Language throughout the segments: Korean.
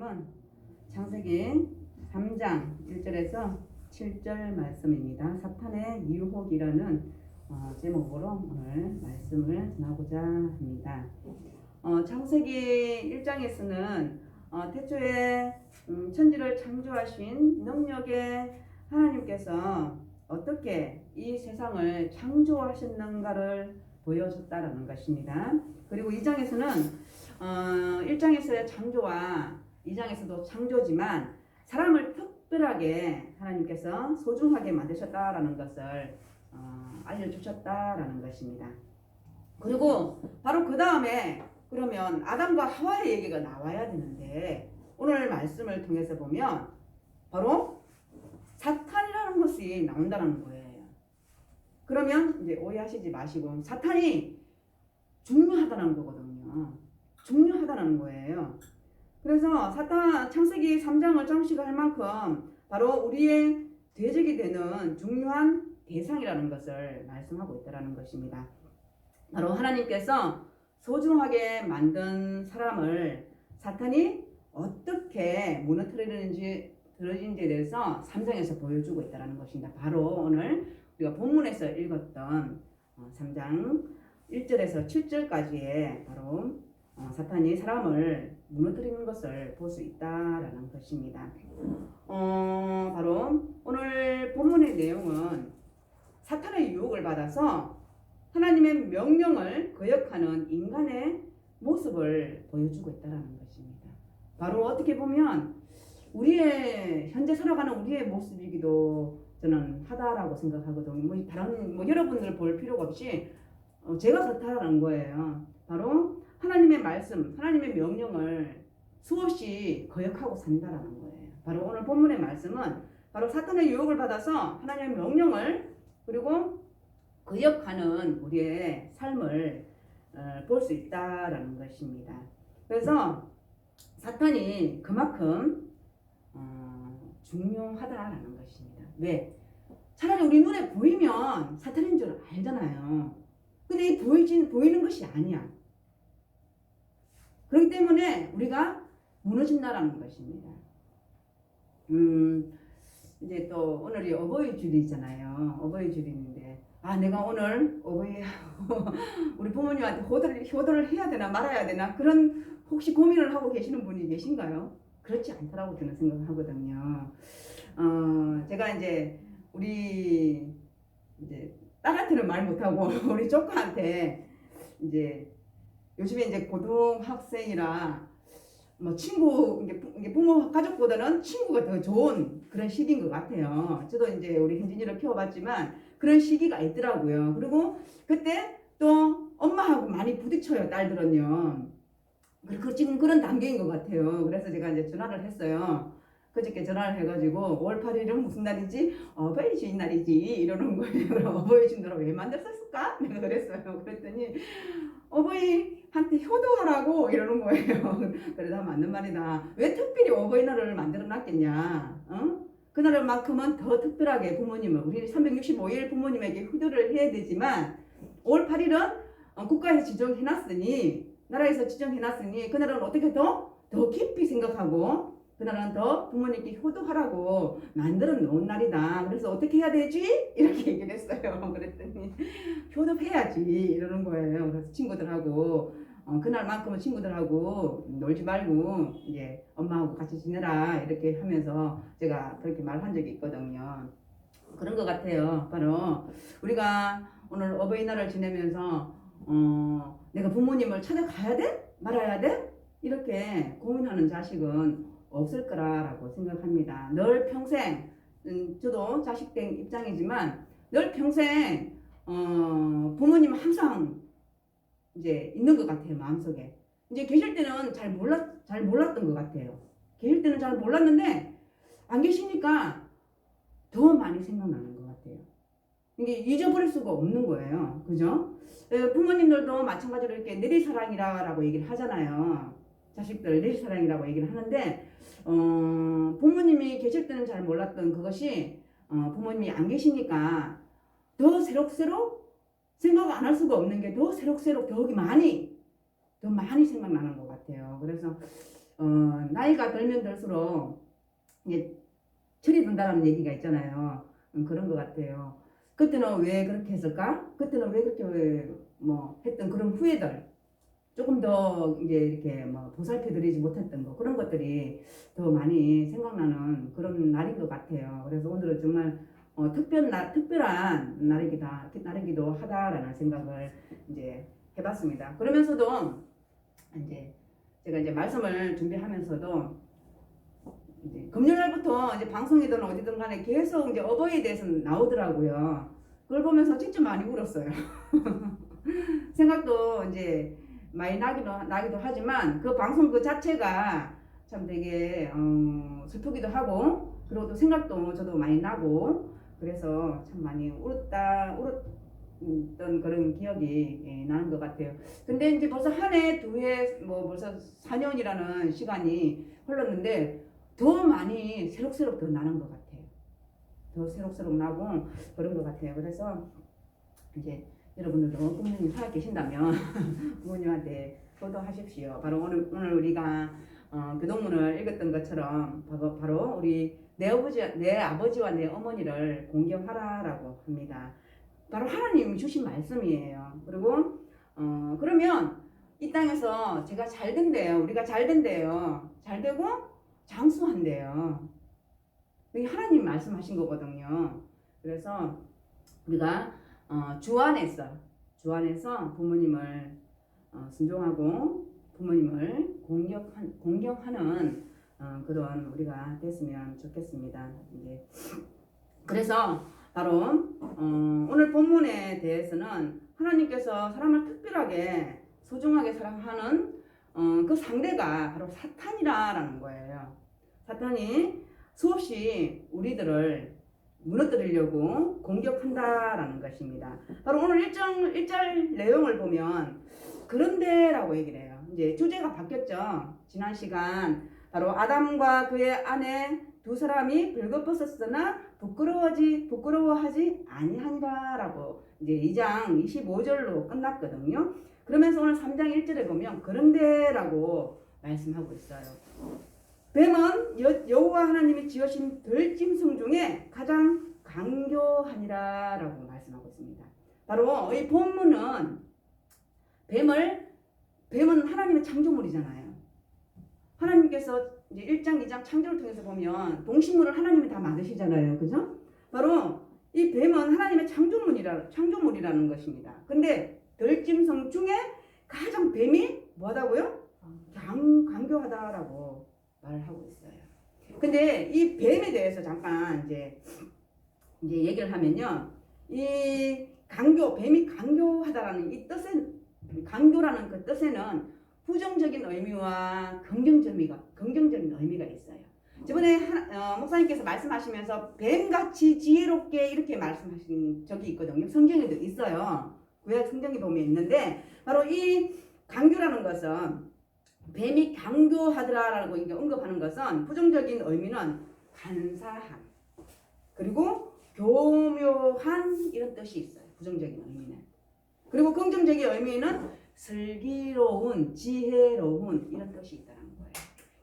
말씀은 창세기 3장 1절에서 7절 말씀입니다. 사탄의 유혹이라는 제목으로 오늘 말씀을 전하고자 합니다. 창세기 1장에서는 태초에 천지를 창조하신 능력의 하나님께서 어떻게 이 세상을 창조하셨는가를 보여줬다라는 것입니다. 그리고 2장에서는 1장에서의 창조와 2장에서도 창조지만 사람을 특별하게 하나님께서 소중하게 만드셨다라는 것을 알려주셨다라는 것입니다. 그리고 바로 그 다음에 그러면 아담과 하와의 얘기가 나와야 되는데 오늘 말씀을 통해서 보면 바로 사탄이라는 것이 나온다는 거예요. 그러면 이제 오해하시지 마시고 사탄이 중요하다는 거거든요. 중요하다는 거예요. 그래서 사탄 창세기 3장을 장식할 만큼 바로 우리의 대적이 되는 중요한 대상이라는 것을 말씀하고 있다는 것입니다. 바로 하나님께서 소중하게 만든 사람을 사탄이 어떻게 무너뜨리는지에 대해서 3장에서 보여주고 있다는 것입니다. 바로 오늘 우리가 본문에서 읽었던 3장 1절에서 7절까지의 바로 사탄이 사람을 무너뜨리는 것을 볼 수 있다라는 것입니다. 바로 오늘 본문의 내용은 사탄의 유혹을 받아서 하나님의 명령을 거역하는 인간의 모습을 보여주고 있다는 것입니다. 바로 어떻게 보면 우리의 현재 살아가는 우리의 모습이기도 저는 하다라고 생각하거든요. 다른 여러분들 볼 필요가 없이 제가 그렇다라는 거예요. 바로 하나님의 말씀, 하나님의 명령을 수없이 거역하고 산다라는 거예요. 바로 오늘 본문의 말씀은 바로 사탄의 유혹을 받아서 하나님의 명령을 그리고 거역하는 우리의 삶을 볼 수 있다라는 것입니다. 그래서 사탄이 그만큼 중요하다라는 것입니다. 왜? 차라리 우리 눈에 보이면 사탄인 줄 알잖아요. 근데 이 보이는 것이 아니야. 그렇기 때문에 우리가 무너진다라는 것입니다. 이제 또 오늘이 어버이 주일이잖아요. 어버이 주일인데 내가 오늘 어버이하고 우리 부모님한테 효도를 해야 되나 말아야 되나 그런 혹시 고민을 하고 계시는 분이 계신가요? 그렇지 않다라고 저는 생각하거든요. 제가 이제 우리 이제 딸한테는 말 못하고 우리 조카한테 이제 요즘에 이제 고등학생이라 뭐 친구 이게 부모 가족보다는 친구가 더 좋은 그런 시기인 것 같아요. 저도 이제 우리 현진이를 키워봤지만 그런 시기가 있더라고요. 그리고 그때 또 엄마하고 많이 부딪혀요, 딸들은요. 그리고 지금 그런 단계인 것 같아요. 그래서 제가 이제 전화를 했어요. 그저께 전화를 해가지고 5월 8일은 무슨 날이지? 어버이 주인 날이지 이러는 거예요. 그럼 어버이 주인으로 왜 만들었을까? 내가 그랬어요. 그랬더니 어버이한테 효도하라고 이러는 거예요. 그래서 맞는 말이다. 왜 특별히 어버이날을 만들어 놨겠냐? 그날만큼은 더 특별하게 부모님을 우리 365일 부모님에게 효도를 해야 되지만 5월 8일은 국가에서 지정해놨으니 나라에서 지정해놨으니 그날은 어떻게 더 깊이 생각하고 그날은 더 부모님께 효도하라고 만들어 놓은 날이다. 그래서 어떻게 해야 되지? 이렇게 얘기를 했어요. 그랬더니 효도해야지 이러는 거예요. 그래서 친구들하고 그날만큼은 친구들하고 놀지 말고 이제 엄마하고 같이 지내라 이렇게 하면서 제가 그렇게 말한 적이 있거든요. 그런 것 같아요. 바로 우리가 오늘 어버이날을 지내면서 내가 부모님을 찾아가야 돼? 말아야 돼? 이렇게 고민하는 자식은 없을 거라고 생각합니다. 늘 평생 저도 자식 된 입장이지만 늘 평생 부모님 항상 이제 있는 것 같아요. 마음속에 이제 계실 때는 잘 몰랐던 것 같아요. 계실 때는 잘 몰랐는데 안 계시니까 더 많이 생각나는 것 같아요. 이게 잊어버릴 수가 없는 거예요. 그죠? 부모님들도 마찬가지로 이렇게 내리사랑이라고 얘기를 하잖아요. 자식들 내리사랑이라고 얘기를 하는데 부모님이 계실 때는 잘 몰랐던 그것이 부모님이 안 계시니까 더 새록새록 생각 안 할 수가 없는 게 더 새록새록 더 많이 생각나는 것 같아요. 그래서 나이가 들면 들수록 이제 철이 든다는 얘기가 있잖아요. 그런 것 같아요. 그때는 왜 그렇게 했을까? 그때는 왜 그렇게 뭐 했던 그런 후회들, 조금 더 이제 이렇게 뭐 보살펴드리지 못했던 거, 그런 것들이 더 많이 생각나는 그런 날인 것 같아요. 그래서 오늘은 정말 특별한 날이기도 하다라는 생각을 이제 해봤습니다. 그러면서도 이제 제가 이제 말씀을 준비하면서도 이제 금요일날부터 이제 방송이든 어디든 간에 계속 이제 어버이에 대해서 나오더라고요. 그걸 보면서 진짜 많이 울었어요. 생각도 이제 많이 나기도 하지만 그 방송 그 자체가 참 되게 슬프기도 하고, 그리고 또 생각도 저도 많이 나고, 그래서 참 많이 울었던 그런 기억이 나는 것 같아요. 근데 이제 벌써 한 해, 두 해, 뭐 벌써 4년이라는 시간이 흘렀는데 더 많이 새록새록 더 나는 것 같아요. 더 새록새록 나고 그런 것 같아요. 그래서 이제 여러분들도 부모님 살아 계신다면 부모님한테 효도하십시오. 바로 오늘 우리가 그 동문을 읽었던 것처럼 바로 우리 내 아버지와 내 어머니를 공경하라라고 합니다. 바로 하나님이 주신 말씀이에요. 그리고 그러면 이 땅에서 제가 잘 된대요. 우리가 잘 된대요. 잘 되고 장수한대요. 이게 하나님 말씀하신 거거든요. 그래서 우리가 주 안에서 부모님을 순종하고 부모님을 공경하는 그런 우리가 됐으면 좋겠습니다. 이제 그래서 바로 오늘 본문에 대해서는 하나님께서 사람을 특별하게 소중하게 사랑하는 그 상대가 바로 사탄이라는 거예요. 사탄이 수없이 우리들을 무너뜨리려고 공격한다라는 것입니다. 바로 오늘 1절 내용을 보면 그런데라고 얘기를 해요. 이제 주제가 바뀌었죠. 지난 시간 바로 아담과 그의 아내 두 사람이 벌거벗었으나 부끄러워하지 아니하니라라고 이제 2장 25절로 끝났거든요. 그러면서 오늘 3장 1절에 보면 그런데라고 말씀하고 있어요. 뱀은 여호와 하나님이 지으신 들짐승 중에 가장 강교하니라라고 말씀하고 있습니다. 바로 이 본문은 뱀은 하나님의 창조물이잖아요. 하나님께서 이제 1장, 2장 창조를 통해서 보면 동식물을 하나님이 다 만드시잖아요. 그죠? 바로 이 뱀은 하나님의 창조물이라는 것입니다. 근데 들짐승 중에 가장 뱀이 뭐하다고요? 강교하다라고 말을 하고 있어요. 근데 이 뱀에 대해서 잠깐 이제 얘기를 하면요. 이 뱀이 강교하다라는 이 뜻은, 강교라는 그 뜻에는 부정적인 의미와 긍정적인 의미가 있어요. 저번에 목사님께서 말씀하시면서 뱀같이 지혜롭게 이렇게 말씀하신 적이 있거든요. 성경에도 있어요. 구약 성경에 보면 있는데 바로 이 강교라는 것은 뱀이 강교하더라라고 언급하는 것은 부정적인 의미는 간사함 그리고 교묘한 이런 뜻이 있어요. 부정적인 의미는. 그리고 긍정적인 의미는 슬기로운, 지혜로운 이런 뜻이 있다는 거예요.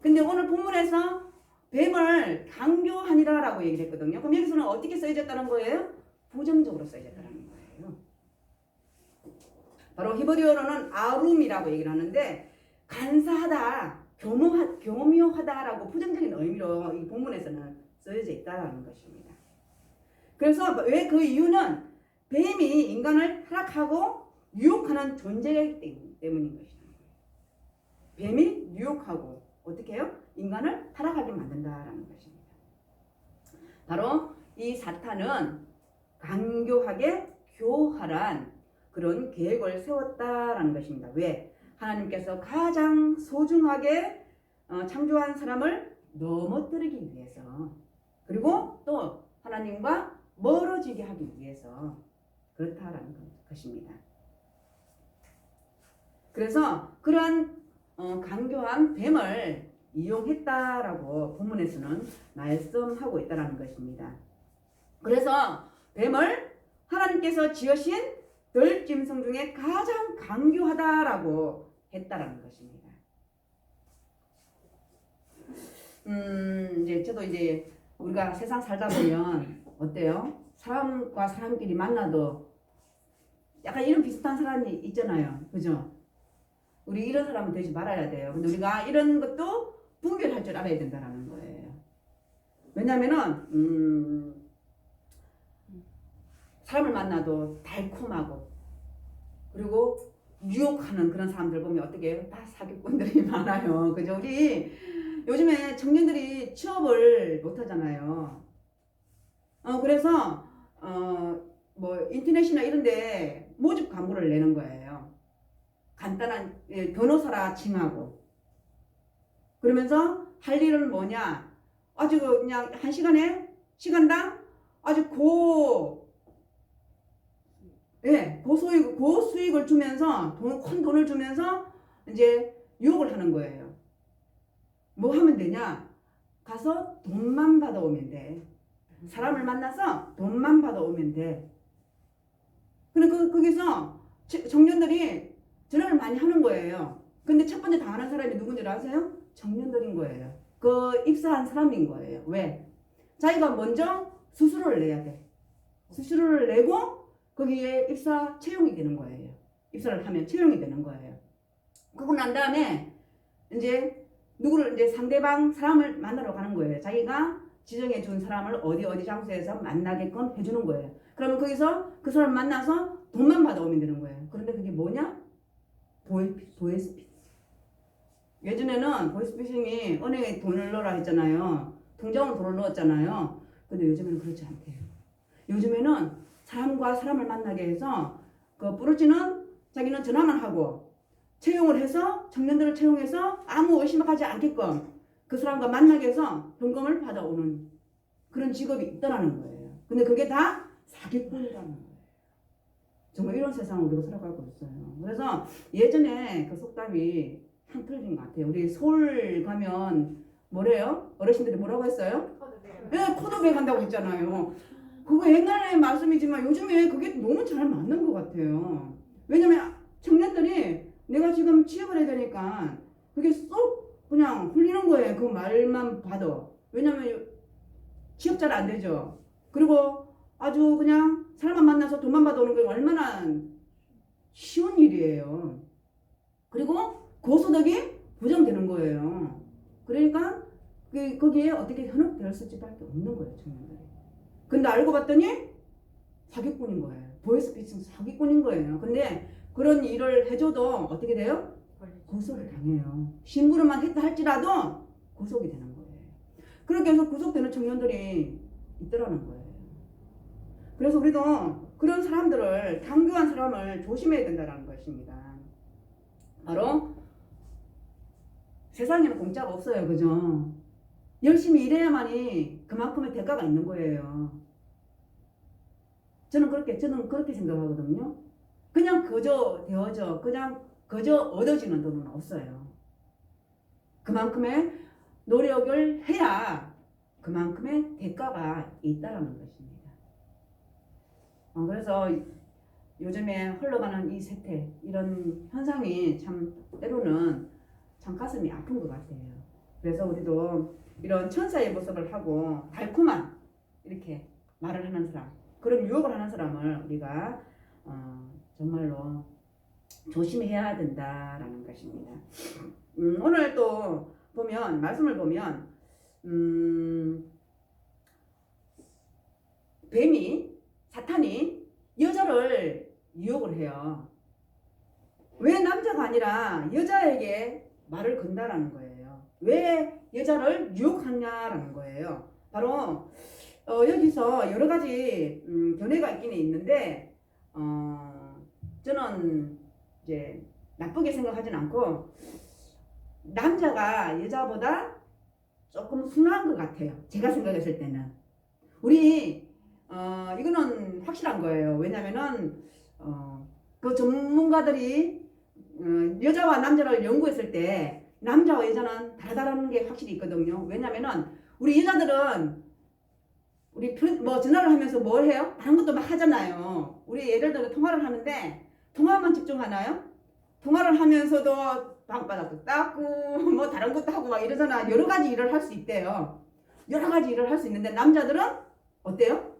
근데 오늘 본문에서 뱀을 강교하니라라고 얘기를 했거든요. 그럼 여기서는 어떻게 쓰여졌다는 거예요? 부정적으로 쓰여졌다는 거예요. 바로 히브리어로는 아룸이라고 얘기를 하는데 간사하다, 교묘하다라고 부정적인 의미로 이 본문에서는 쓰여져 있다는 것입니다. 그래서 왜 그 이유는 뱀이 인간을 타락하고 유혹하는 존재이기 때문인 것이다. 뱀이 유혹하고 어떻게 해요? 인간을 타락하게 만든다라는 것입니다. 바로 이 사탄은 강교하게 교활한 그런 계획을 세웠다라는 것입니다. 왜? 하나님께서 가장 소중하게 창조한 사람을 넘어뜨리기 위해서, 그리고 또 하나님과 멀어지게 하기 위해서 그렇다라는 것입니다. 그래서 그러한 강교한 뱀을 이용했다라고 본문에서는 말씀하고 있다는 것입니다. 그래서 뱀을 하나님께서 지으신 들짐승 중에 가장 강교하다라고 했다라는 것입니다. 이제 저도 이제 우리가 세상 살다 보면 어때요? 사람과 사람끼리 만나도 약간 이런 비슷한 사람이 있잖아요. 그죠? 우리 이런 사람은 되지 말아야 돼요. 근데 우리가 이런 것도 분별할 줄 알아야 된다는 거예요. 왜냐면은 사람을 만나도 달콤하고 그리고 유혹하는 그런 사람들 보면 어떻게 해요? 다 사기꾼들이 많아요. 그죠? 우리 요즘에 청년들이 취업을 못 하잖아요. 그래서 뭐 인터넷이나 이런데 모집 광고를 내는 거예요. 간단한 변호사라 칭하고 그러면서 할 일은 뭐냐? 아주 그냥 한 시간당 아주 고수익을 주면서 큰 돈을 주면서 이제 유혹을 하는 거예요. 뭐 하면 되냐? 가서 돈만 받아오면 돼. 사람을 만나서 돈만 받아오면 돼. 근데 거기서 청년들이 전화를 많이 하는 거예요. 근데 첫 번째 당하는 사람이 누군지 아세요? 청년들인 거예요. 그 입사한 사람인 거예요. 왜? 자기가 먼저 수수료를 내야 돼. 수수료를 내고 거기에 입사 채용이 되는 거예요. 입사를 하면 채용이 되는 거예요. 그러고 난 다음에 이제 누구를 이제 상대방 사람을 만나러 가는 거예요. 자기가 지정해 준 사람을 어디 장소에서 만나게끔 해주는 거예요. 그러면 거기서 그 사람 만나서 돈만 받아오면 되는 거예요. 그런데 그게 뭐냐? 보이스피싱. 예전에는 보이스피싱이 은행에 돈을 넣으라 했잖아요. 통장으로 돈을 넣었잖아요. 근데 요즘에는 그렇지 않대요. 요즘에는 사람과 사람을 만나게 해서 그 부르지는 자기는 전화만 하고 채용을 해서 청년들을 채용해서 아무 의심하지 않게끔 그 사람과 만나게 해서 현금을 받아오는 그런 직업이 있다라는 거예요. 근데 그게 다 사기꾼이라는 거예요. 정말 이런 세상을 우리가 살아가고 있어요. 그래서 예전에 그 속담이 한 틀린 것 같아요. 우리 서울 가면 뭐래요? 어르신들이 뭐라고 했어요? 네, 코드백 한다고 했잖아요. 그거 옛날의 말씀이지만 요즘에 그게 너무 잘 맞는 것 같아요. 왜냐면 청년들이 내가 지금 취업을 해야 되니까 그게 쏙 그냥 풀리는 거예요. 그 말만 봐도. 왜냐면 취업잘 안 되죠. 그리고 아주 그냥 사람만 만나서 돈만 받아오는 게 얼마나 쉬운 일이에요. 그리고 고소득이 보장되는 거예요. 그러니까 거기에 어떻게 현혹될 수밖에 없는 거예요. 청년들이. 근데 알고 봤더니 사기꾼인 거예요. 보이스피싱 사기꾼인 거예요. 근데 그런 일을 해줘도 어떻게 돼요? 구속이 당해요. 심부름만 했다 할지라도 구속이 되는 거예요. 그렇게 해서 구속되는 청년들이 있더라는 거예요. 그래서 우리도 그런 사람들을 강교한 사람을 조심해야 된다는 것입니다. 바로 세상에는 공짜가 없어요. 그죠? 열심히 일해야만이 그만큼의 대가가 있는 거예요. 저는 그렇게 생각하거든요. 그냥 그냥 그저 얻어지는 돈은 없어요. 그만큼의 노력을 해야 그만큼의 대가가 있다는 것입니다. 그래서 요즘에 흘러가는 이 세태, 이런 현상이 참 때로는 참 가슴이 아픈 것 같아요. 그래서 우리도 이런 천사의 모습을 하고 달콤한 이렇게 말을 하는 사람, 그런 유혹을 하는 사람을 우리가 정말로 조심해야 된다라는 것입니다. 오늘 또 보면 말씀을 보면 사탄이 여자를 유혹을 해요. 왜 남자가 아니라 여자에게 말을 건다라는 거예요. 왜 여자를 유혹하냐라는 거예요. 바로 여기서 여러 가지 견해가 있기는 있는데 저는 이제 나쁘게 생각하진 않고 남자가 여자보다 조금 순한 것 같아요. 제가 생각했을 때는 우리 이거는 확실한 거예요. 왜냐면은 그 전문가들이 여자와 남자를 연구했을 때 남자와 여자는 다르다는 게 확실히 있거든요. 왜냐면은 우리 여자들은 우리 전화를 하면서 뭘 해요? 다른 것도 막 하잖아요. 우리 예를 들어 통화를 하는데 통화만 집중하나요? 통화를 하면서도 방바닥도 닦고 뭐 다른 것도 하고 막 이러잖아. 여러 가지 일을 할 수 있대요. 여러 가지 일을 할 수 있는데 남자들은 어때요?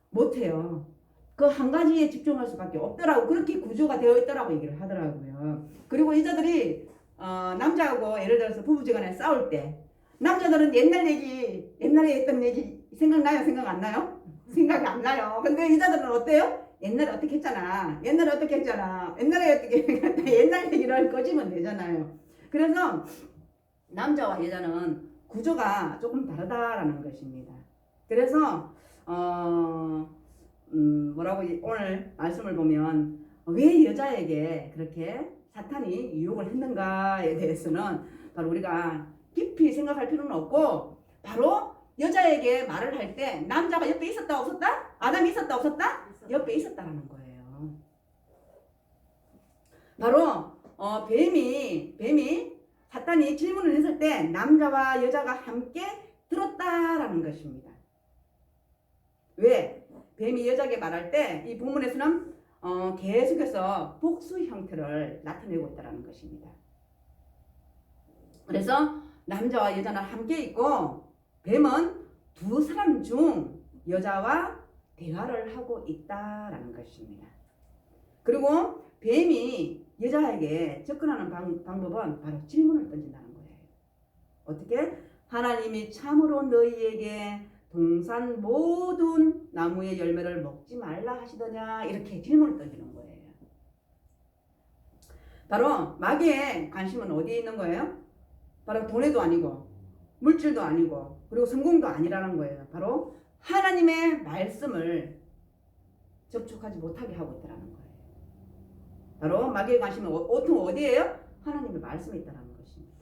못해요. 그 한 가지에 집중할 수밖에 없더라고. 그렇게 구조가 되어 있더라고 얘기를 하더라고요. 그리고 여자들이 남자하고 예를 들어서 부부지간에 싸울 때 남자들은 옛날 얘기, 옛날에 했던 얘기 생각나요? 생각 안 나요? 생각이 안 나요. 근데 여자들은 어때요? 옛날에 어떻게 했잖아. 옛날에 어떻게 했잖아. 옛날에 어떻게 옛날 얘기를 꺼지면 되잖아요. 그래서 남자와 여자는 구조가 조금 다르다라는 것입니다. 그래서 뭐라고 오늘 말씀을 보면 왜 여자에게 그렇게 사탄이 유혹을 했는가에 대해서는 바로 우리가 깊이 생각할 필요는 없고 바로 여자에게 말을 할 때 남자가 옆에 있었다 없었다? 아담이 있었다 없었다? 옆에 있었다라는 거예요. 바로 뱀이 사탄이 질문을 했을 때 남자와 여자가 함께 들었다라는 것입니다. 왜? 뱀이 여자에게 말할 때 이 본문에서는 계속해서 복수 형태를 나타내고 있다는 것입니다. 그래서 남자와 여자는 함께 있고 뱀은 두 사람 중 여자와 대화를 하고 있다라는 것입니다. 그리고 뱀이 여자에게 접근하는 방법은 바로 질문을 던진다는 거예요. 어떻게? 하나님이 참으로 너희에게 동산 모든 나무의 열매를 먹지 말라 하시더냐 이렇게 질문을 던지는 거예요. 바로 마귀의 관심은 어디에 있는 거예요? 바로 돈에도 아니고 물질도 아니고 그리고 성공도 아니라는 거예요. 바로 하나님의 말씀을 접촉하지 못하게 하고 있다는 거예요. 바로 마귀의 관심은 보통 어디예요? 하나님의 말씀에 있다는 것입니다.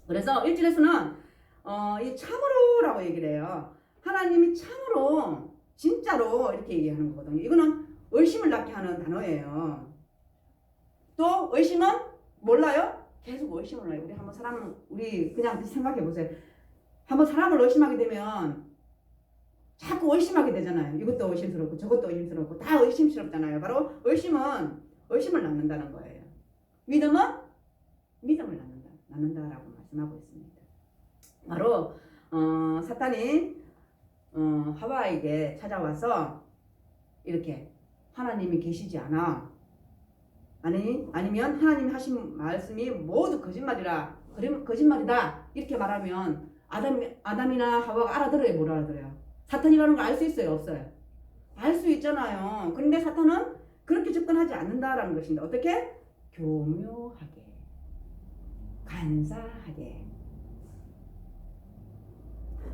그래서 1절에서는 이 참으로라고 얘기를 해요. 하나님이 참으로 진짜로 이렇게 얘기하는 거거든요. 이거는 의심을 낳게 하는 단어예요. 또 의심은 몰라요? 계속 의심을 해요. 우리 그냥 생각해 보세요. 한번 사람을 의심하게 되면 자꾸 의심하게 되잖아요. 이것도 의심스럽고 저것도 의심스럽고 다 의심스럽잖아요. 바로 의심은 의심을 낳는다는 거예요. 믿음은 믿음을 낳는다라고 말씀하고 있습니다. 바로 사탄이 하와에게 찾아와서 이렇게 하나님이 계시지 않아. 아니면 하나님이 하신 말씀이 모두 거짓말이라. 거짓말이다. 이렇게 말하면 아담이나 하와가 알아들어요? 못 알아들어요? 사탄이라는 걸 알 수 있어요? 없어요? 알 수 있잖아요. 그런데 사탄은 그렇게 접근하지 않는다라는 것입니다. 어떻게? 교묘하게, 간사하게.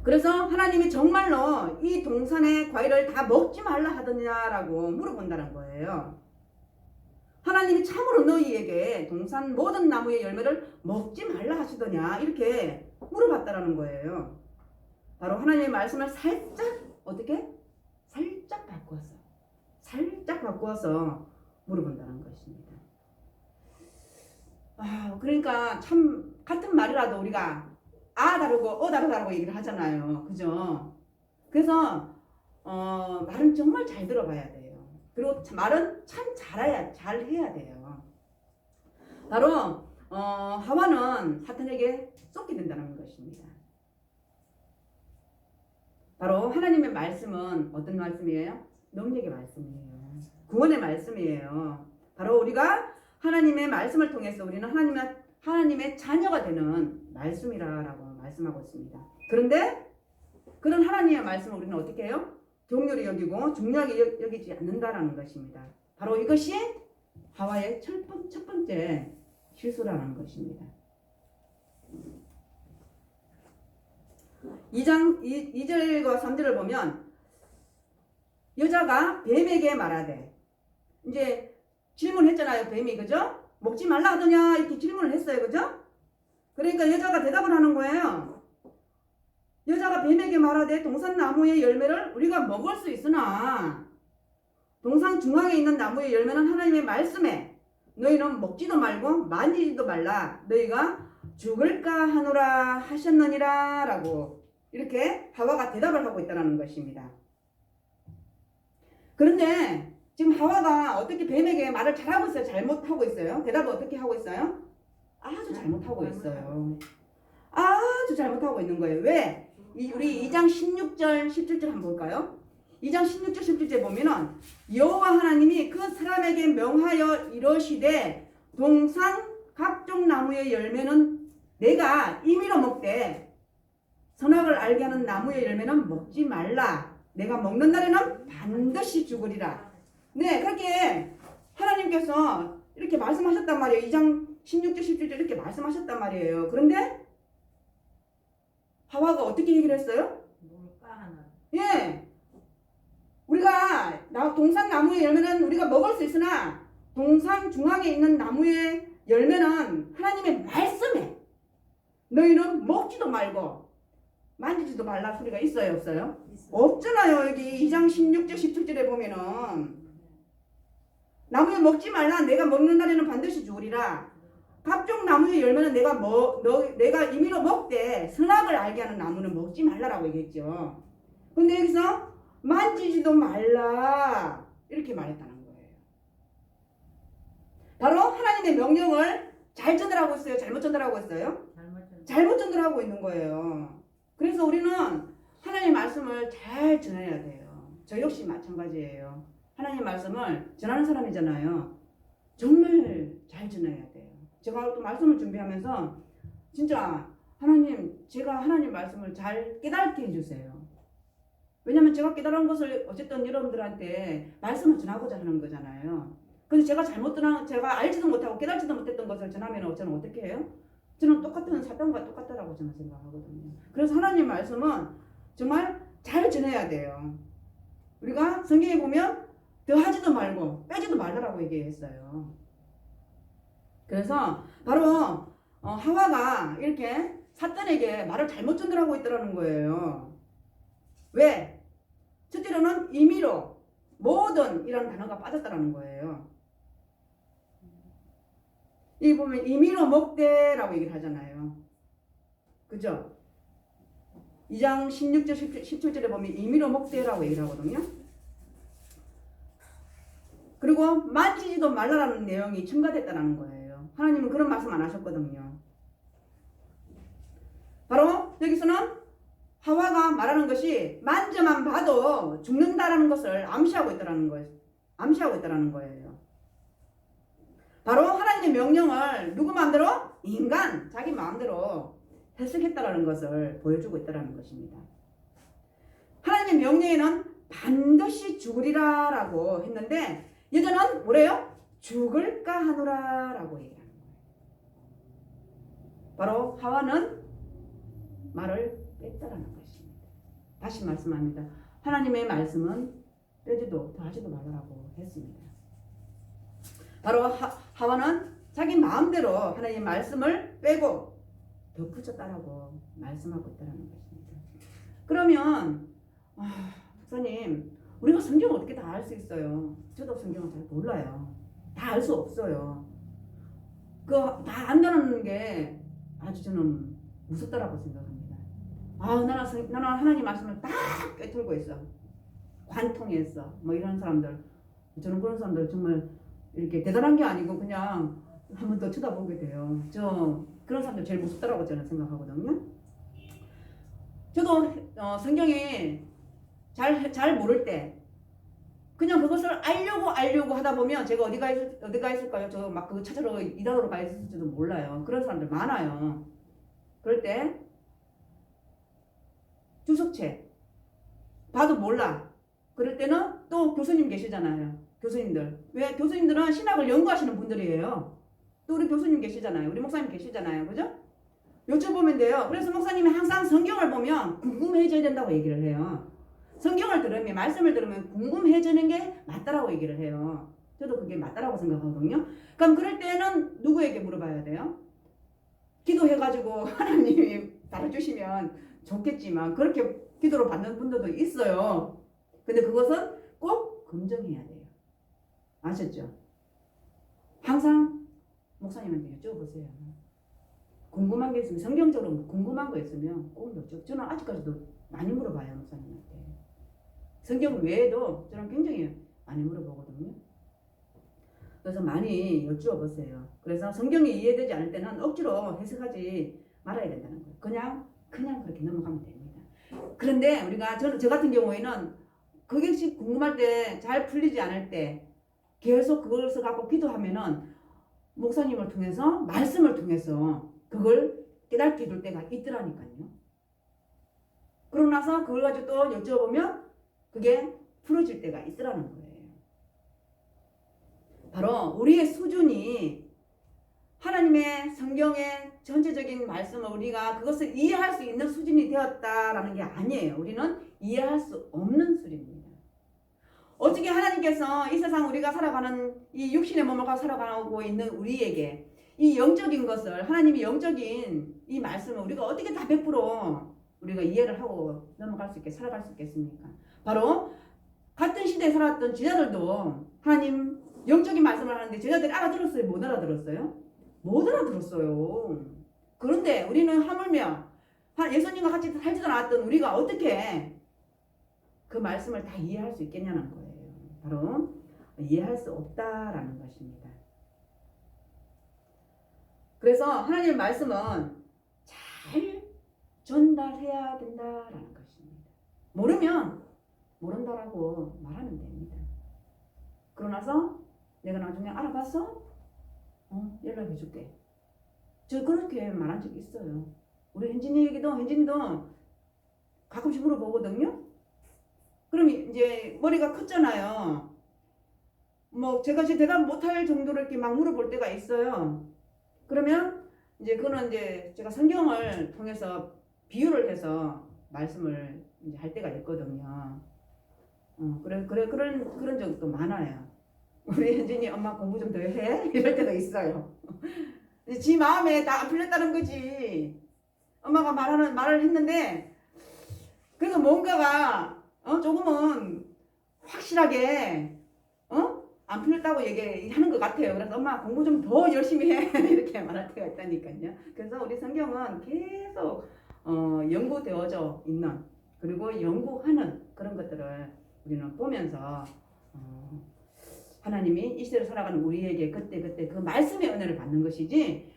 그래서 하나님이 정말로 이 동산의 과일을 다 먹지 말라 하더냐라고 물어본다는 거예요. 하나님이 참으로 너희에게 동산 모든 나무의 열매를 먹지 말라 하시더냐 이렇게 물어봤다라는 거예요. 바로 하나님의 말씀을 살짝 어떻게? 살짝 바꾸어서 물어본다는 것입니다. 그러니까 참 같은 말이라도 우리가 다르고 다르다고 얘기를 하잖아요. 그죠? 그래서 말은 정말 잘 들어봐야 돼요. 그리고 말은 참 잘해야 돼요. 바로 하와는 사탄에게 쏟게 된다는 것입니다. 바로 하나님의 말씀은 어떤 말씀이에요? 능력의 말씀이에요. 구원의 말씀이에요. 바로 우리가 하나님의 말씀을 통해서 우리는 하나님의 자녀가 되는 말씀이라고 말씀하고 있습니다. 그런데 그런 하나님의 말씀을 우리는 어떻게 해요? 경률히 여기고 중요하게 여기지 않는다라는 것입니다. 바로 이것이 하와의 첫 번째 실수라는 것입니다. 2절과 3절을 보면 여자가 뱀에게 말하되 이제 질문했잖아요. 뱀이 그죠? 먹지 말라 하더냐 이렇게 질문을 했어요. 그죠? 그러니까 여자가 대답을 하는 거예요. 여자가 뱀에게 말하되 동산 나무의 열매를 우리가 먹을 수 있으나 동산 중앙에 있는 나무의 열매는 하나님의 말씀에 너희는 먹지도 말고 만지지도 말라 너희가 죽을까 하노라 하셨느니라 라고 이렇게 하와가 대답을 하고 있다는 것입니다. 그런데 지금 하와가 어떻게 뱀에게 말을 잘하고 있어요? 잘못하고 있어요? 대답을 어떻게 하고 있어요? 아주 잘못하고 있어요. 아주 잘못하고 있는 거예요. 왜? 우리 2장 16절 17절 한번 볼까요? 2장 16절 17절 보면은 여호와 하나님이 그 사람에게 명하여 이러시되 동산 각종 나무의 열매는 내가 임의로 먹되 선악을 알게 하는 나무의 열매는 먹지 말라. 내가 먹는 날에는 반드시 죽으리라. 네, 그렇게 하나님께서 이렇게 말씀하셨단 말이에요. 2장 16절 17절 이렇게 말씀하셨단 말이에요. 그런데 하와가 어떻게 얘기를 했어요? 뭘까 하나. 예, 우리가 동산 나무의 열매는 우리가 먹을 수 있으나 동산 중앙에 있는 나무의 열매는 하나님의 말씀에 너희는 먹지도 말고 만지지도 말라 소리가 있어요, 없어요? 없잖아요. 여기 2장 16절 17절에 보면은 나무에 먹지 말라. 내가 먹는 날에는 반드시 죽으리라. 각종 나무의 열매는 내가 임의로 먹되 선악을 알게 하는 나무는 먹지 말라라고 얘기했죠. 근데 여기서 만지지도 말라 이렇게 말했다는 거예요. 바로 하나님의 명령을 잘 전달하고 있어요? 잘못 전달하고 있어요? 잘못 전달하고 있는 거예요. 그래서 우리는 하나님의 말씀을 잘 전해야 돼요. 저 역시 마찬가지예요. 하나님의 말씀을 전하는 사람이잖아요. 정말 잘 전해야 돼요. 제가 또 말씀을 준비하면서 진짜 제가 하나님 말씀을 잘 깨닫게 해주세요. 왜냐면 제가 깨달은 것을 어쨌든 여러분들한테 말씀을 전하고자 하는 거잖아요. 근데 제가 알지도 못하고 깨닫지도 못했던 것을 전하면 저는 어떻게 해요? 저는 똑같은 사단과 똑같다라고 저는 생각하거든요. 그래서 하나님 말씀은 정말 잘 전해야 돼요. 우리가 성경에 보면 더하지도 말고 빼지도 말라라고 얘기했어요. 그래서 바로 하와가 이렇게 사탄에게 말을 잘못 전달하고 있더라는 거예요. 왜? 첫째로는 임의로 모든 이라는 단어가 빠졌다라는 거예요. 여기 보면 임의로 먹되라고 얘기를 하잖아요. 그죠? 2장 16절 17절에 보면 임의로 먹되라고 얘기를 하거든요. 그리고 만지지도 말라라는 내용이 첨가됐다는 거예요. 하나님은 그런 말씀 안 하셨거든요. 바로 여기서는 하와가 말하는 것이 만져만 봐도 죽는다라는 것을 암시하고 있다는 거예요. 바로 하나님의 명령을 누구 마음대로? 인간, 자기 마음대로 해석했다라는 것을 보여주고 있다는 것입니다. 하나님의 명령에는 반드시 죽으리라라고 했는데 여자는 뭐래요? 죽을까 하노라라고 얘기하는 거예요. 바로 하와는 말을 뺐다라는 것입니다. 다시 말씀합니다. 하나님의 말씀은 빼지도 더하지도 말라고 했습니다. 바로 하와는 자기 마음대로 하나님의 말씀을 빼고 덧붙였다라고 말씀하고 있다는 것입니다. 그러면 목사님, 우리가 성경을 어떻게 다 알 수 있어요? 저도 성경을 잘 몰라요. 다 알 수 없어요. 다 안다는 게 아주 저는 무섭다라고 생각합니다. 나는 하나님 말씀을 딱 꿰뚫고 있어. 관통했어. 뭐 이런 사람들. 저는 그런 사람들 정말 이렇게 대단한 게 아니고 그냥 한 번 더 쳐다보게 돼요. 그런 사람들 제일 무섭다라고 저는 생각하거든요. 저도 성경에 잘 모를 때 그냥 그것을 알려고 하다 보면 제가 어디가 있을까요? 저 막 그거 찾으러 이단으로 가 있을지도 몰라요. 그런 사람들 많아요. 그럴 때 주석책 봐도 몰라. 그럴 때는 또 교수님 계시잖아요. 교수님들. 왜? 교수님들은 신학을 연구하시는 분들이에요. 또 우리 교수님 계시잖아요. 우리 목사님 계시잖아요. 그죠? 여쭤보면 돼요. 그래서 목사님이 항상 성경을 보면 궁금해져야 된다고 얘기를 해요. 성경을 들으면, 말씀을 들으면 궁금해지는 게 맞다라고 얘기를 해요. 저도 그게 맞다라고 생각하거든요. 그럼 그럴 때는 누구에게 물어봐야 돼요? 기도해가지고 하나님이 달아주시면 좋겠지만 그렇게 기도를 받는 분들도 있어요. 근데 그것은 꼭 검증해야 돼요. 아셨죠? 항상 목사님한테 여쭤보세요. 궁금한 게 있으면, 성경적으로 궁금한 거 있으면 꼭 여쭤. 저는 아직까지도 많이 물어봐요, 목사님한테. 성경 외에도 저는 굉장히 많이 물어보거든요. 그래서 많이 여쭈어 보세요. 그래서 성경이 이해되지 않을 때는 억지로 해석하지 말아야 된다는 거예요. 그냥 그렇게 넘어가면 됩니다. 그런데 우리가 저 같은 경우에는 그것이 궁금할 때, 잘 풀리지 않을 때 계속 그것을 갖고 기도하면은 목사님을 통해서, 말씀을 통해서 그걸 깨닫게 해줄 때가 있더라니까요. 그러고 나서 그걸 가지고 또 여쭤보면 그게 풀어질 때가 있더라는 거예요. 바로 우리의 수준이 하나님의 성경의 전체적인 말씀을 우리가 그것을 이해할 수 있는 수준이 되었다라는 게 아니에요. 우리는 이해할 수 없는 수준입니다. 어떻게 하나님께서 이 세상 우리가 살아가는 이 육신의 몸을 가지고 살아가고 있는 우리에게 이 영적인 것을, 하나님이 영적인 이 말씀을 우리가 어떻게 다 100% 우리가 이해를 하고 넘어갈 수 있게 살아갈 수 있겠습니까? 바로 같은 시대에 살았던 제자들도 하나님 영적인 말씀을 하는데 제자들이 알아들었어요? 못 알아들었어요? 못 알아들었어요. 그런데 우리는 하물며 예수님과 같이 살지도 않았던 우리가 어떻게 그 말씀을 다 이해할 수 있겠냐는 거예요. 바로 이해할 수 없다라는 것입니다. 그래서 하나님의 말씀은 잘 전달해야 된다라는 것입니다. 모르면 모른다라고 말하면 됩니다. 그러고 나서 내가 나중에 알아봤어? 연락해 줄게. 저 그렇게 말한 적이 있어요. 우리 현진이도 가끔씩 물어보거든요. 그럼 이제 머리가 컸잖아요. 뭐 제가 이제 대답 못할 정도로 이렇게 막 물어볼 때가 있어요. 그러면 이제 그거는 이제 제가 성경을 통해서 비유를 해서 말씀을 이제 할 때가 있거든요. 그런 적도 많아요. 우리 현진이 엄마 공부 좀 더 해? 이럴 때가 있어요. 지 마음에 다 안 풀렸다는 거지. 엄마가 말을 했는데 그래서 뭔가가 조금은 확실하게 안 풀렸다고 얘기하는 것 같아요. 그래서 엄마 공부 좀 더 열심히 해 이렇게 말할 때가 있다니까요. 그래서 우리 성경은 계속 연구되어져 있는, 그리고 연구하는 그런 것들을 우리는 보면서 하나님이 이 시대를 살아가는 우리에게 그때 그 말씀의 은혜를 받는 것이지,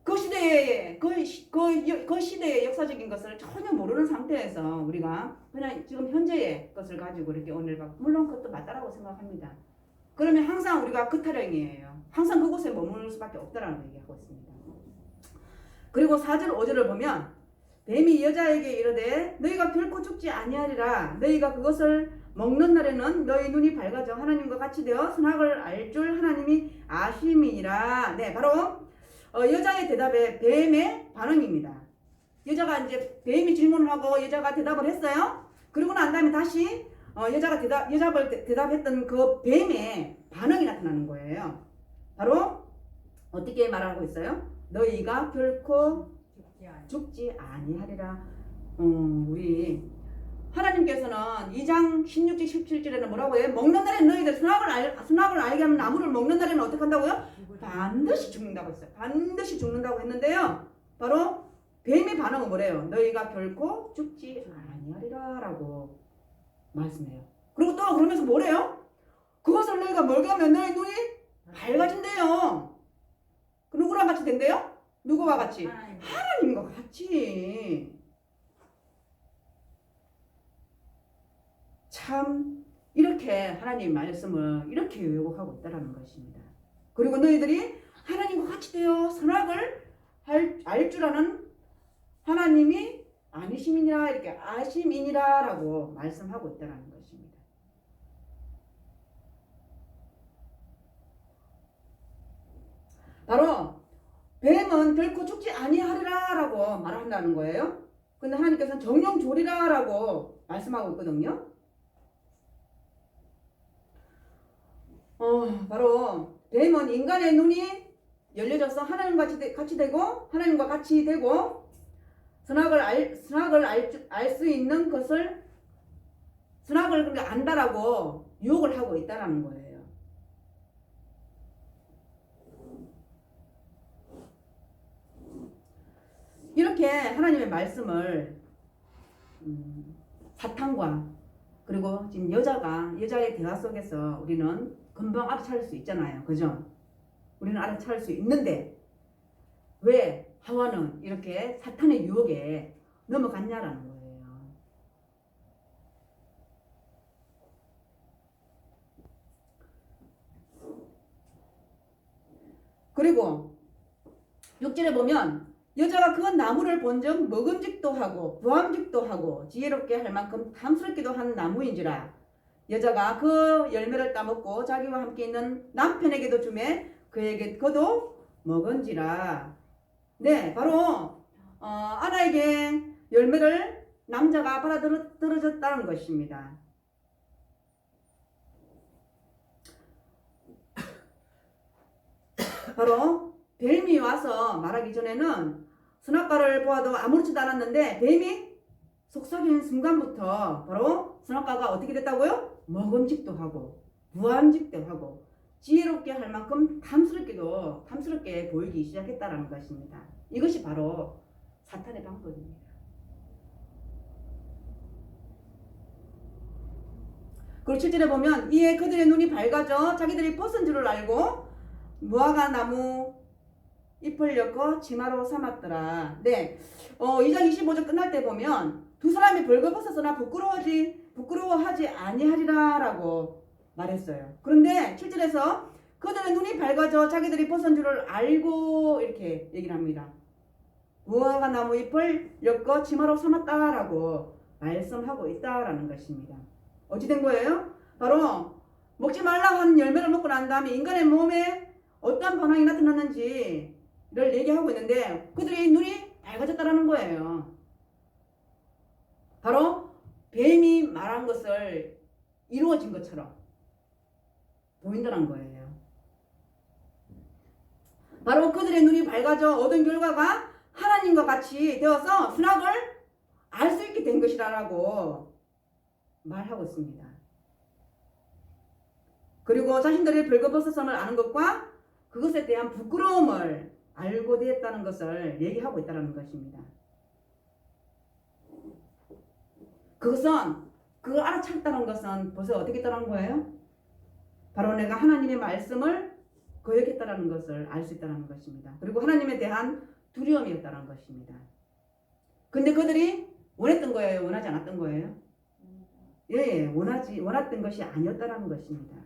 그 시대의 그 시대의 역사적인 것을 전혀 모르는 상태에서 우리가 그냥 지금 현재의 것을 가지고 이렇게 은혜를 받고, 물론 그것도 맞다라고 생각합니다. 그러면 항상 우리가 그 타령이에요. 항상 그곳에 머무를 수밖에 없다라는 얘기하고 있습니다. 그리고 4절 5절을 보면 뱀이 여자에게 이르되 너희가 결코 죽지 아니하리라. 너희가 그것을 먹는 날에는 너희 눈이 밝아져 하나님과 같이 되어 선악을 알 줄 하나님이 아심이니라. 네, 바로 여자의 대답에 뱀의 반응입니다. 여자가 이제 뱀이 질문을 하고 여자가 대답을 했어요. 그리고 난 다음에 다시 여자가 대답했던 그 뱀의 반응이 나타나는 거예요. 바로 어떻게 말하고 있어요? 너희가 결코 죽지 아니하리라. 우리 하나님께서는 2장 16절 17절에는 뭐라고 해요? 먹는 날에 너희들 선악을 알게 하는 나무를 먹는 날에는 어떻게 한다고요? 반드시 죽는다고 했어요. 반드시 죽는다고 했는데요. 바로 뱀의 반응은 뭐래요? 너희가 결코 죽지 아니하리라 라고 말씀해요. 그리고 또 그러면서 뭐래요? 그것을 너희가 먹으면 너희 눈이 밝아진대요. 누구랑 같이 된대요? 누구와 같이? 하나님과 같이. 참 이렇게 하나님 말씀을 이렇게 왜곡하고 있다는 것입니다. 그리고 너희들이 하나님과 같이 되어 선악을 알 줄 아는 하나님이 아니심이니라, 이렇게 아심이니라 라고 말씀하고 있다는 것입니다. 바로 뱀은 결코 죽지 아니하리라 라고 말한다는 거예요. 근데 하나님께서는 정령 조리라 라고 말씀하고 있거든요. 바로 뱀은 인간의 눈이 열려져서 하나님과 같이 되고 하나님과 같이 되고 선악을 알 수 있는 것을, 선악을 안다라고 유혹을 하고 있다라는 거예요. 이렇게 하나님의 말씀을 사탄과 그리고 지금 여자의 대화 속에서 우리는 금방 알아차릴 수 있잖아요. 그죠? 우리는 알아차릴 수 있는데 왜 하와는 이렇게 사탄의 유혹에 넘어갔냐라는 거예요. 그리고 6절에 보면 여자가 그 나무를 본즉 먹음직도 하고 부함직도 하고 지혜롭게 할 만큼 탐스럽기도 한 나무인지라 여자가 그 열매를 따먹고 자기와 함께 있는 남편에게도 주매 그도 먹은지라. 네, 바로 아나에게 열매를 남자가 받아들여졌다는 것입니다. 바로 뱀이 와서 말하기 전에는 선악과를 보아도 아무렇지도 않았는데 뱀이 속삭이는 순간부터 바로 선악과가 어떻게 됐다고요? 먹음직도 하고 부함직도 하고 지혜롭게 할 만큼 탐스럽게 보이기 시작했다는 것입니다. 이것이 바로 사탄의 방법입니다. 그리고 7절에 보면 이에 그들의 눈이 밝아져 자기들이 벗은 줄을 알고 무화과 나무 잎을 엮어 치마로 삼았더라. 네, 2장 25절 끝날 때 보면 두 사람이 벌거벗었으나 부끄러워하지 아니하리라라고 말했어요. 그런데 7절에서 그들의 눈이 밝아져 자기들이 벗은 줄을 알고 이렇게 얘기를 합니다. 무화과 나무 잎을 엮어 치마로 삼았다라고 말씀하고 있다라는 것입니다. 어찌 된 거예요? 바로 먹지 말라고 한 열매를 먹고 난 다음에 인간의 몸에 어떤 반응이 나타났는지를 얘기하고 있는데 그들의 눈이 밝아졌다라는 거예요. 바로 뱀이 말한 것을 이루어진 것처럼 보인다는 거예요. 바로 그들의 눈이 밝아져 얻은 결과가 하나님과 같이 되어서 선악을 알 수 있게 된 것이라고 말하고 있습니다. 그리고 자신들의 벌거벗음을 아는 것과 그것에 대한 부끄러움을 알고 되었다는 것을 얘기하고 있다는 것입니다. 그걸 알아챘다는 것은 벌써 어떻게 했다는 거예요? 바로 내가 하나님의 말씀을 거역했다는 것을 알 수 있다는 것입니다. 그리고 하나님에 대한 두려움이었다는 것입니다. 근데 그들이 원했던 거예요? 원하지 않았던 거예요? 예, 원했던 것이 아니었다는 것입니다.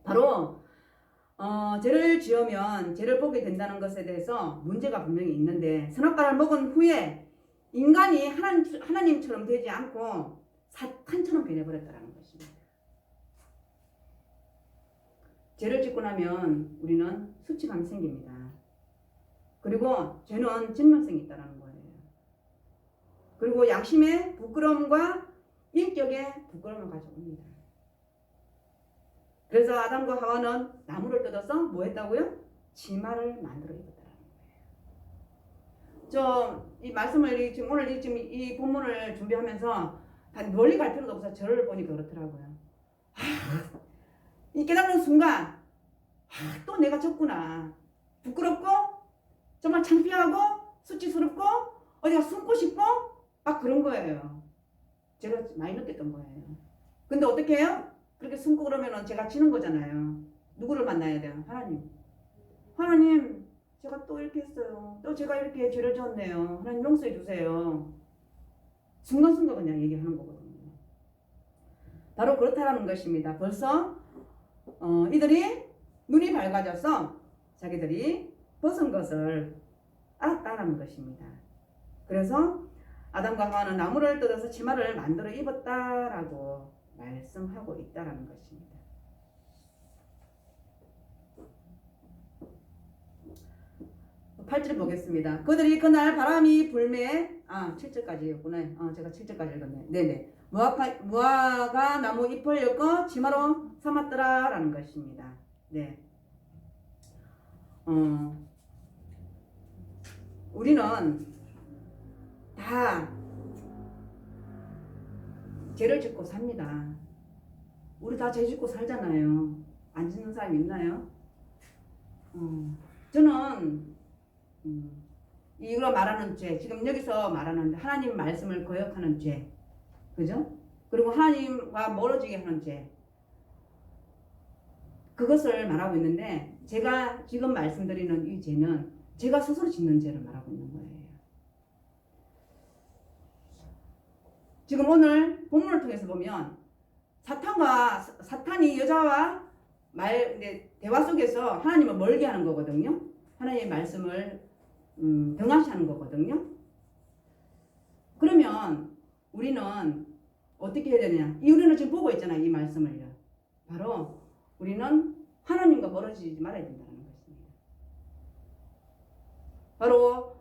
바로 죄를 지으면 죄를 보게 된다는 것에 대해서 문제가 분명히 있는데 선악과를 먹은 후에 인간이 하나님처럼 되지 않고 사탄처럼 변해버렸다는 것입니다. 죄를 짓고 나면 우리는 수치감이 생깁니다. 그리고 죄는 진면성이 있다는 거예요. 그리고 양심의 부끄러움과 인격의 부끄러움을 가져옵니다. 그래서 아담과 하와는 나무를 뜯어서 뭐 했다고요? 치마를 만들어 입었다는 거예요. 이 말씀을 오늘 지금 이 본문을 준비하면서 다 멀리 갈 필요도 없어서 저를 보니까 그렇더라고요. 이 깨닫는 순간 또 내가 졌구나. 부끄럽고 정말 창피하고 수치스럽고 어디가 숨고 싶고 막 그런 거예요. 제가 많이 느꼈던 거예요. 근데 어떻게 해요? 그렇게 숨고 그러면은 제가 지는 거잖아요. 누구를 만나야 돼요? 하나님, 제가 또 이렇게 했어요. 또 제가 이렇게 죄를 지었네요. 하나님 용서해 주세요. 순간순간 그냥 얘기하는 거거든요. 바로 그렇다라는 것입니다. 벌써 이들이 눈이 밝아져서 자기들이 벗은 것을 알았다는 것입니다. 그래서 아담과 하와는 나무를 뜯어서 치마를 만들어 입었다라고 말씀하고 있다는 것입니다. 8절 보겠습니다. 그들이 그날 바람이 불매 7절까지였구나. 제가 7절까지 읽었네. 네네. 무화과 나무 잎을 엮어 치마로 삼았더라라는 것입니다. 네. 우리는 다 죄를 짓고 삽니다. 우리 다 죄 짓고 살잖아요. 안 짓는 사람 있나요? 저는 이거 말하는 죄, 지금 여기서 말하는 하나님 말씀을 거역하는 죄, 그죠? 그리고 하나님과 멀어지게 하는 죄, 그것을 말하고 있는데 제가 지금 말씀드리는 이 죄는 제가 스스로 짓는 죄를 말하고 있는 거예요. 지금 오늘 본문을 통해서 보면 사탄이 여자와 대화 속에서 하나님을 멀게 하는 거거든요. 하나님의 말씀을 등한시하는 거거든요. 그러면 우리는 어떻게 해야 되냐? 우리는 지금 보고 있잖아요. 이 말씀을요. 바로 우리는 하나님과 멀어지지 말아야 된다는 것입니다. 바로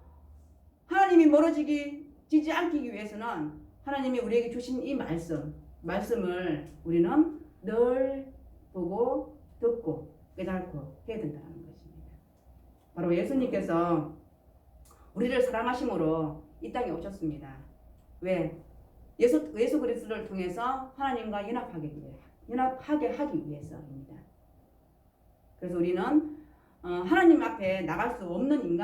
하나님이 멀어지지 않기 위해서는 하나님이 우리에게 주신 이 말씀을 우리는 늘 보고 듣고 깨닫고 해야 된다는 것입니다. 바로 예수님께서 우리를 사랑하심으로 이 땅에 오셨습니다. 왜? 예수 그리스도를 통해서 하나님과 연합하게 하기 위해서입니다. 그래서 우리는 하나님 앞에 나갈 수 없는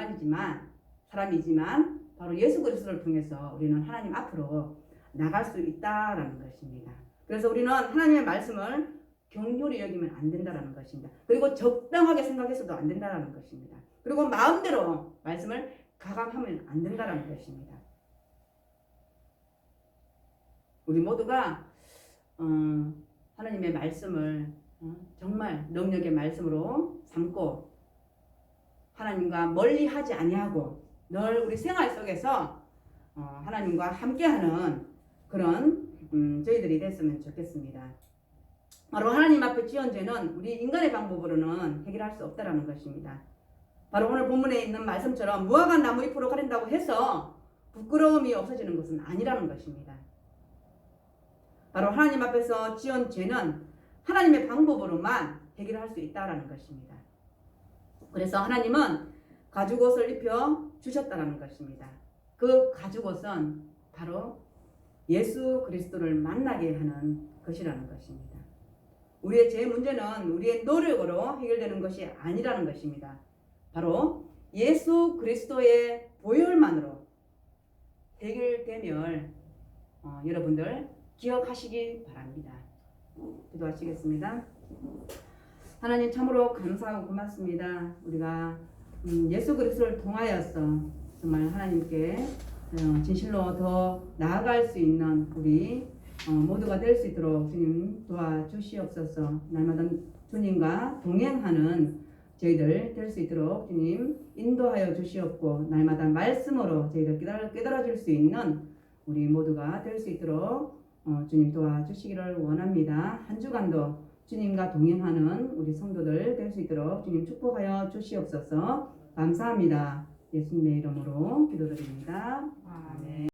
사람이지만 바로 예수 그리스도를 통해서 우리는 하나님 앞으로 나갈 수 있다라는 것입니다. 그래서 우리는 하나님의 말씀을 경솔히 여기면 안 된다라는 것입니다. 그리고 적당하게 생각해서도 안 된다라는 것입니다. 그리고 마음대로 말씀을 가감하면 안 된다라는 것입니다. 우리 모두가 하나님의 말씀을 정말 능력의 말씀으로 삼고 하나님과 멀리하지 아니하고 늘 우리 생활 속에서 하나님과 함께하는 그런 저희들이 됐으면 좋겠습니다. 바로 하나님 앞에 지은 죄는 우리 인간의 방법으로는 해결할 수 없다라는 것입니다. 바로 오늘 본문에 있는 말씀처럼 무화과 나무 잎으로 가린다고 해서 부끄러움이 없어지는 것은 아니라는 것입니다. 바로 하나님 앞에서 지은 죄는 하나님의 방법으로만 해결할 수 있다라는 것입니다. 그래서 하나님은 가죽옷을 입혀 주셨다라는 것입니다. 그 가죽옷은 바로 예수 그리스도를 만나게 하는 것이라는 것입니다. 우리의 죄 문제는 우리의 노력으로 해결되는 것이 아니라는 것입니다. 바로 예수 그리스도의 보혈만으로 해결됨을 여러분들 기억하시기 바랍니다. 기도하시겠습니다. 하나님 참으로 감사하고 고맙습니다. 우리가 예수 그리스도를 통하여서 정말 하나님께 진실로 더 나아갈 수 있는 우리 모두가 될 수 있도록 주님 도와주시옵소서. 날마다 주님과 동행하는 저희들 될 수 있도록 주님 인도하여 주시옵고 날마다 말씀으로 저희들 깨달아 줄 수 있는 우리 모두가 될 수 있도록 주님 도와주시기를 원합니다. 한 주간도 주님과 동행하는 우리 성도들 될 수 있도록 주님 축복하여 주시옵소서. 감사합니다. 예수님의 이름으로 기도드립니다. 아멘.